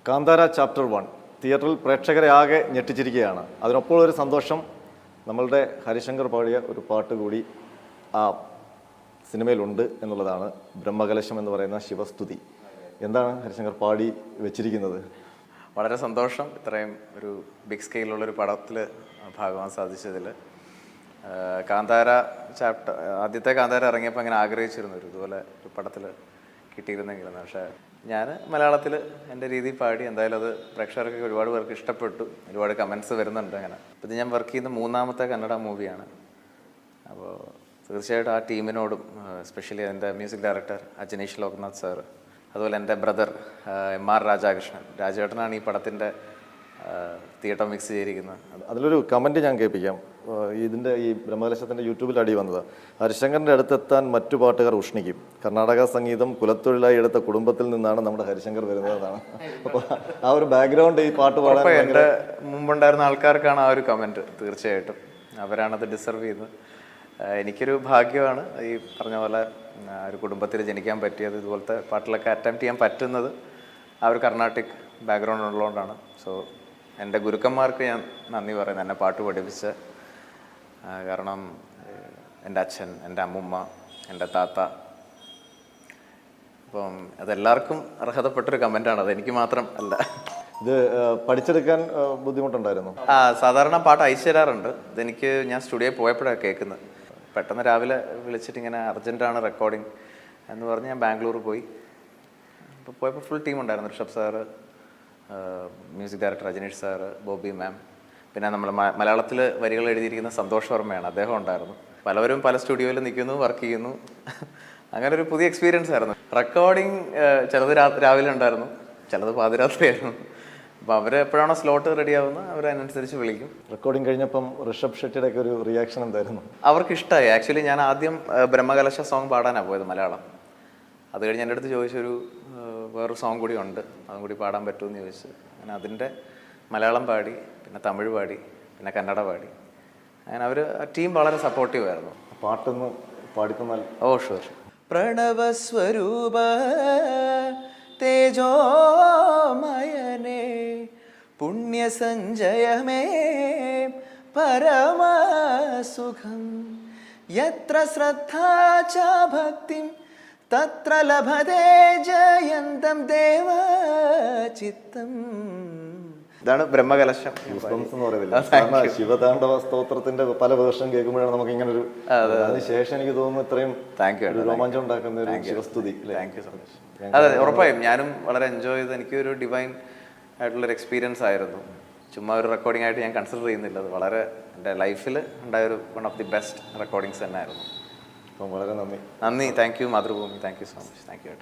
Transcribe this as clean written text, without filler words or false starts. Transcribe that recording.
Kantara chapter 1 തിയേറ്ററിൽ പ്രേക്ഷകരെ ആകെ ഞെട്ടിച്ചിരിക്കുകയാണ്. അതിനൊപ്പം ഒരു സന്തോഷം, നമ്മളുടെ ഹരിശങ്കർ പാടിയ ഒരു പാട്ട് കൂടി ആ സിനിമയിലുണ്ട് എന്നുള്ളതാണ്. ബ്രഹ്മകലശം എന്ന് പറയുന്ന ശിവസ്തുതി. എന്താണ് ഹരിശങ്കർ പാടി വെച്ചിരിക്കുന്നത്? വളരെ സന്തോഷം, ഇത്രയും ഒരു ബിഗ് സ്കെയിലുള്ളൊരു പടത്തിൽ ഭാഗമാകാൻ സാധിച്ചതിൽ. കാന്താര ചാപ്റ്റർ ആദ്യത്തെ കാന്താര ഇറങ്ങിയപ്പോൾ അങ്ങനെ ആഗ്രഹിച്ചിരുന്നു ഇതുപോലെ ഒരു പടത്തിൽ കിട്ടിയിരുന്നെങ്കിലെന്ന്. പക്ഷേ ഞാൻ മലയാളത്തിൽ എൻ്റെ രീതിയിൽ പാടി. എന്തായാലും അത് പ്രേക്ഷകർക്ക് ഒരുപാട് പേർക്ക് ഇഷ്ടപ്പെട്ടു, ഒരുപാട് കമൻസ് വരുന്നുണ്ട്. അങ്ങനെ ഇത് ഞാൻ വർക്ക് ചെയ്യുന്ന 3ാമത്തെ കന്നഡ മൂവിയാണ്. അപ്പോൾ തീർച്ചയായിട്ടും ആ ടീമിനോടും, എസ്പെഷ്യലി എൻ്റെ music director Ajaneesh Loknath sir, അതുപോലെ എൻ്റെ ബ്രദർ MR രാജാകൃഷ്ണൻ, രാജേട്ടനാണ് ഈ പടത്തിൻ്റെ തിയേറ്റർ മിക്സ് ചെയ്തിരിക്കുന്നത്. അതിലൊരു കമൻറ്റ് ഞാൻ കേൾപ്പിക്കാം. ഇതിൻ്റെ ഈ ബ്രഹ്മകലശത്തിൻ്റെ യൂട്യൂബിൽ അടി വന്നത്, ഹരിശങ്കറിൻ്റെ അടുത്തെത്താൻ മറ്റു പാട്ടുകാർ ഉഷ്ണിക്കും. കർണാടക സംഗീതം കുലത്തൊഴിലായി എടുത്ത കുടുംബത്തിൽ നിന്നാണ് നമ്മുടെ ഹരിശങ്കർ വരുന്നതാണ്. അപ്പോൾ ആ ഒരു ബാക്ക്ഗ്രൗണ്ട് ഈ പാട്ട് പാടാൻ എൻ്റെ മുമ്പുണ്ടായിരുന്ന ആൾക്കാർക്കാണ് ആ ഒരു കമൻറ്റ്. തീർച്ചയായിട്ടും അവരാണത് ഡിസർവ് ചെയ്യുന്നത്. എനിക്കൊരു ഭാഗ്യമാണ് ഈ പറഞ്ഞ പോലെ ഒരു കുടുംബത്തിൽ ജനിക്കാൻ പറ്റിയത്. ഇതുപോലത്തെ പാട്ടിലൊക്കെ അറ്റംപ്റ്റ് ചെയ്യാൻ പറ്റുന്നത് ആ ഒരു കർണാട്ടിക് ബാക്ക്ഗ്രൗണ്ട് ഉള്ളതുകൊണ്ടാണ്. സോ എൻ്റെ ഗുരുക്കന്മാർക്ക് ഞാൻ നന്ദി പറയുന്നത്, എന്നെ പാട്ട് പഠിപ്പിച്ച. കാരണം എൻ്റെ അച്ഛൻ, എൻ്റെ അമ്മുമ്മ, എൻ്റെ താത്ത. അപ്പം അതെല്ലാവർക്കും അർഹതപ്പെട്ടൊരു കമൻറ്റാണ്, അതെനിക്ക് മാത്രം അല്ല. ഇത് പഠിച്ചെടുക്കാൻ ബുദ്ധിമുട്ടുണ്ടായിരുന്നു? സാധാരണ പാട്ട് അയച്ചു തരാറുണ്ട്. ഇതെനിക്ക് ഞാൻ സ്റ്റുഡിയോയിൽ പോയപ്പോഴാണ് കേൾക്കുന്നത്. പെട്ടെന്ന് രാവിലെ വിളിച്ചിട്ട് ഇങ്ങനെ അർജൻറ്റാണ് റെക്കോർഡിങ് എന്ന് പറഞ്ഞ് ഞാൻ ബാംഗ്ലൂർ പോയി. അപ്പോൾ പോയപ്പോൾ ഫുൾ ടീം ഉണ്ടായിരുന്നു. Rishabh sir, music director Ajaneesh sir, Bobby ma'am, പിന്നെ നമ്മൾ മലയാളത്തിൽ വരികൾ എഴുതിയിരിക്കുന്ന സന്തോഷ് വർമ്മയാണ്, അദ്ദേഹം ഉണ്ടായിരുന്നു. പലവരും പല സ്റ്റുഡിയോയിൽ നിൽക്കുന്നു, വർക്ക് ചെയ്യുന്നു. അങ്ങനെ ഒരു പുതിയ എക്സ്പീരിയൻസ് ആയിരുന്നു. റെക്കോർഡിങ് ചിലത് രാവിലെ ഉണ്ടായിരുന്നു, ചിലത് പാതിരാത്രിയായിരുന്നു. അപ്പോൾ അവർ എപ്പോഴാണോ സ്ലോട്ട് റെഡി ആവുന്നത് അവരനുസരിച്ച് വിളിക്കും. റെക്കോർഡിങ് കഴിഞ്ഞപ്പം ഋഷഭ് ഷെട്ടിയുടെ ഒക്കെ ഒരു റിയാക്ഷൻ എന്തായിരുന്നു? അവർക്ക് ഇഷ്ടമായി. ആക്ച്വലി ഞാൻ ആദ്യം ബ്രഹ്മകലശ സോങ് പാടാനാണ് പോയത്, മലയാളം. അത് കഴിഞ്ഞ് എൻ്റെ അടുത്ത് ചോദിച്ചൊരു വേറൊരു സോങ് കൂടി ഉണ്ട്, അതും കൂടി പാടാൻ പറ്റുമെന്ന് ചോദിച്ചു. അങ്ങനെ അതിൻ്റെ മലയാളം പാടി, പിന്നെ തമിഴ് പാടി, പിന്നെ കന്നഡ പാടി. അങ്ങനെ അവർ ടീം വളരെ സപ്പോർട്ടീവ് ആയിരുന്നു. പാട്ടൊന്ന് പാടിത്തന്നാൽ? ഓ ഷുവർ. പ്രണവസ്വരൂപ തേജോമയനേ പുണ്യസഞ്ജയമേ പരമസുഖം യത്ര ശ്രദ്ധാ ച ഭക്തിം തത്ര ലഭതേ ജയന്തം ദേവചിത്തം. ഇതാണ് ബ്രഹ്മകലശം എന്ന് പറയുന്നില്ല. ശിവതാണ്ഡവ സ്തോത്രത്തിന്റെ പല വേർഷൻ കേൾക്കുമ്പോഴാണ് നമുക്ക് ഇങ്ങനെ ഒരു, അതിനുശേഷം എനിക്ക് തോന്നുന്നു ഇത്രയും രോമാഞ്ചം ഉണ്ടാക്കുന്ന ഒരു ശിവസ്തുതി. Thank you so much. അതെ, ഉറപ്പായും ഞാനും വളരെ എൻജോയ് ചെയ്ത്, എനിക്കൊരു ഡിവൈൻ ആയിട്ടുള്ളൊരു എക്സ്പീരിയൻസ് ആയിരുന്നു. ചുമ്മാ ഒരു റെക്കോർഡിംഗ് ആയിട്ട് ഞാൻ കൺസിഡർ ചെയ്യുന്നില്ല. അത് വളരെ എൻ്റെ ലൈഫിൽ ഉണ്ടായൊരു one of the best recordings തന്നെ ആയിരുന്നു. അപ്പം വളരെ നന്ദി. Thank you Mathrubhumi, thank you so much. Thank U.